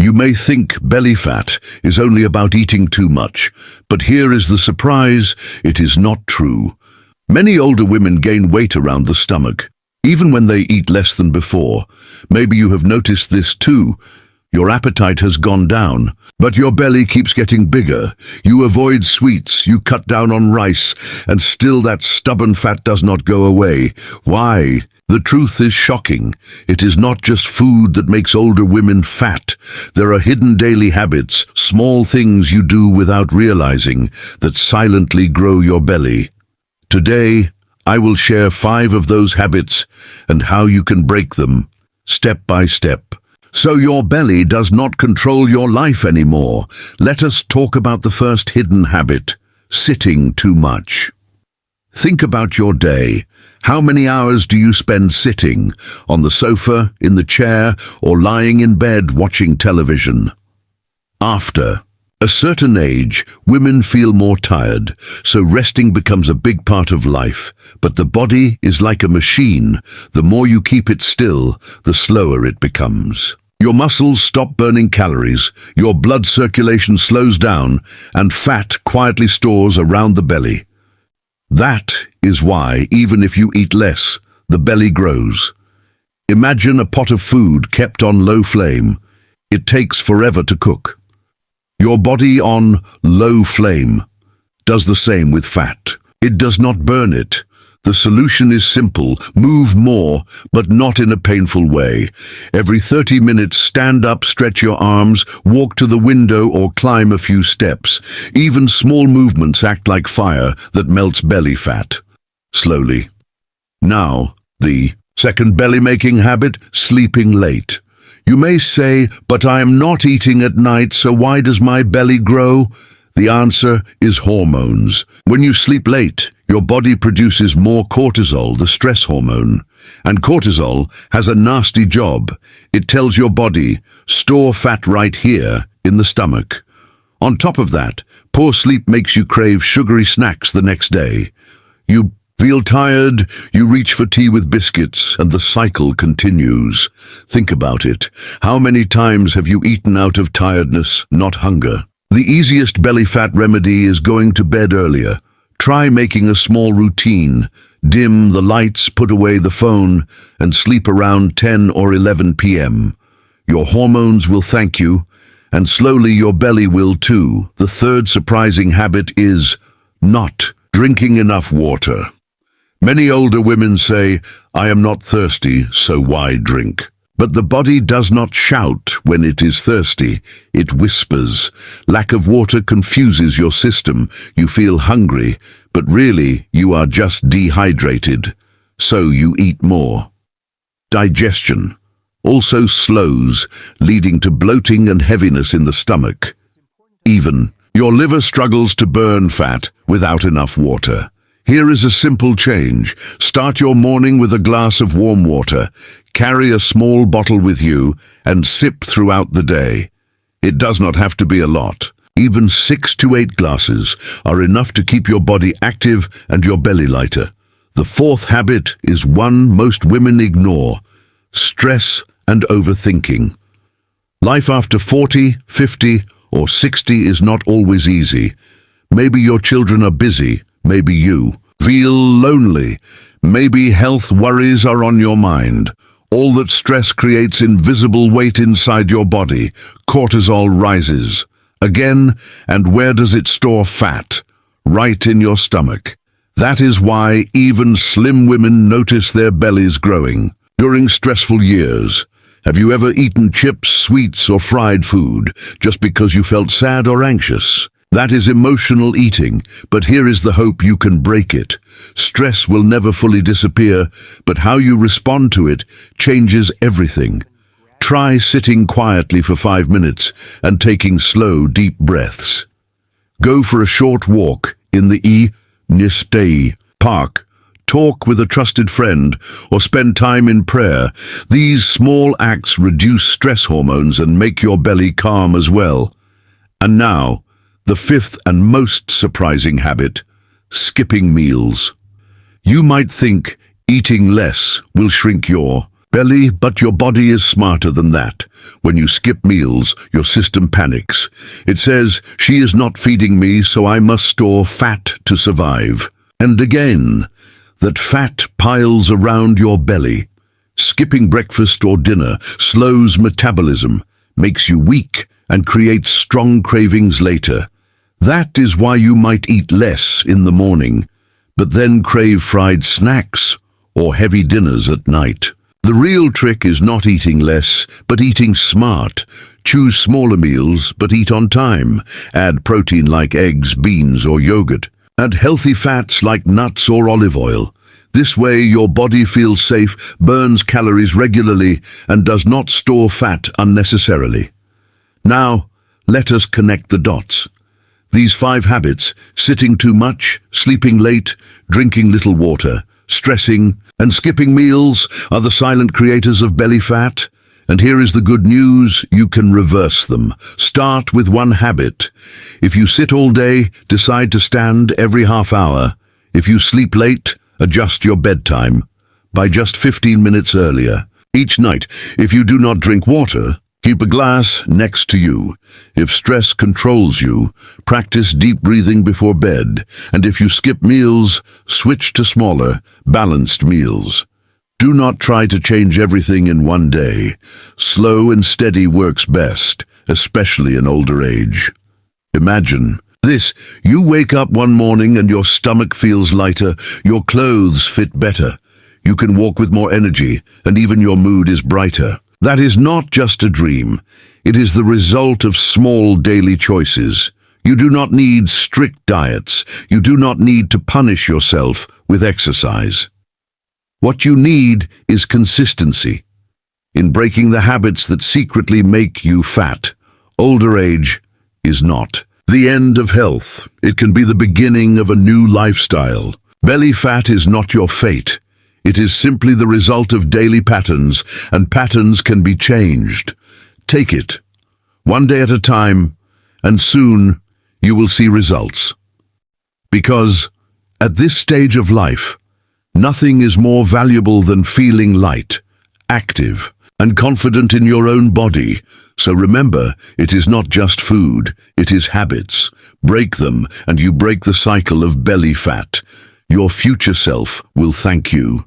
You may think belly fat is only about eating too much, but here is the surprise: it is not true. Many older women gain weight around the stomach, even when they eat less than before. Maybe you have noticed this too. Your appetite has gone down, but your belly keeps getting bigger. You avoid sweets, you cut down on rice, and still that stubborn fat does not go away. Why? The truth is shocking. It is not just food that makes older women fat. There are hidden daily habits, small things you do without realizing, that silently grow your belly. Today, I will share 5 of those habits and how you can break them, step by step. So your belly does not control your life anymore. Let us talk about the first hidden habit: sitting too much. Think about your day. How many hours do you spend sitting, on the sofa, in the chair, or lying in bed watching television? After a certain age, women feel more tired, so resting becomes a big part of life. But the body is like a machine. The more you keep it still, the slower it becomes. Your muscles stop burning calories, your blood circulation slows down, and fat quietly stores around the belly. That is why, even if you eat less, the belly grows. Imagine a pot of food kept on low flame. It takes forever to cook. Your body on low flame does the same with fat. It does not burn it. The solution is simple: move more, but not in a painful way. Every 30 minutes, stand up, stretch your arms, walk to the window, or climb a few steps. Even small movements act like fire that melts belly fat slowly. Now, the second belly-making habit: sleeping late. You may say, but I am not eating at night, so why does my belly grow? The answer is hormones. When you sleep late, your body produces more cortisol, the stress hormone. And cortisol has a nasty job. It tells your body, store fat right here, in the stomach. On top of that, poor sleep makes you crave sugary snacks the next day. You feel tired, you reach for tea with biscuits, and the cycle continues. Think about it. How many times have you eaten out of tiredness, not hunger? The easiest belly fat remedy is going to bed earlier. Try making a small routine. Dim the lights, put away the phone, and sleep around 10 or 11 p.m. Your hormones will thank you, and slowly your belly will too. The third surprising habit is not drinking enough water. Many older women say, I am not thirsty, so why drink? But the body does not shout when it is thirsty, it whispers. Lack of water confuses your system. You feel hungry, but really you are just dehydrated. So you eat more. Digestion also slows, leading to bloating and heaviness in the stomach. Even your liver struggles to burn fat without enough water. Here is a simple change. Start your morning with a glass of warm water. Carry a small bottle with you and sip throughout the day. It does not have to be a lot. Even 6 to 8 glasses are enough to keep your body active and your belly lighter. The fourth habit is one most women ignore: stress and overthinking. Life after 40, 50, or 60 is not always easy. Maybe your children are busy. Maybe you feel lonely. Maybe health worries are on your mind. All that stress creates invisible weight inside your body. Cortisol rises. Again, and where does it store fat? Right in your stomach. That is why even slim women notice their bellies growing. During stressful years, have you ever eaten chips, sweets, or fried food just because you felt sad or anxious? That is emotional eating, but here is the hope: you can break it. Stress will never fully disappear, but how you respond to it changes everything. Try sitting quietly for 5 minutes and taking slow, deep breaths. Go for a short walk in the Nistei Park. Talk with a trusted friend or spend time in prayer. These small acts reduce stress hormones and make your belly calm as well. And now, the fifth and most surprising habit: skipping meals. You might think eating less will shrink your belly, but your body is smarter than that. When you skip meals, your system panics. It says, she is not feeding me, so I must store fat to survive. And again, that fat piles around your belly. Skipping breakfast or dinner slows metabolism, makes you weak, and creates strong cravings later. That is why you might eat less in the morning, but then crave fried snacks or heavy dinners at night. The real trick is not eating less, but eating smart. Choose smaller meals, but eat on time. Add protein like eggs, beans, or yogurt. Add healthy fats like nuts or olive oil. This way your body feels safe, burns calories regularly, and does not store fat unnecessarily. Now, let us connect the dots. These 5 habits, sitting too much, sleeping late, drinking little water, stressing, and skipping meals, are the silent creators of belly fat. And here is the good news, you can reverse them. Start with one habit. If you sit all day, decide to stand every half hour. If you sleep late, adjust your bedtime by just 15 minutes earlier. Each night, if you do not drink water, keep a glass next to you. If stress controls you, practice deep breathing before bed. And if you skip meals, switch to smaller, balanced meals. Do not try to change everything in one day. Slow and steady works best, especially in older age. Imagine this, you wake up one morning and your stomach feels lighter, your clothes fit better, you can walk with more energy, and even your mood is brighter. That is not just a dream. It is the result of small daily choices. You do not need strict diets. You do not need to punish yourself with exercise. What you need is consistency in breaking the habits that secretly make you fat. Older age is not the end of health. It can be the beginning of a new lifestyle. Belly fat is not your fate. It is simply the result of daily patterns, and patterns can be changed. Take it, one day at a time, and soon you will see results. Because at this stage of life, nothing is more valuable than feeling light, active, and confident in your own body. So remember, it is not just food, it is habits. Break them, and you break the cycle of belly fat. Your future self will thank you.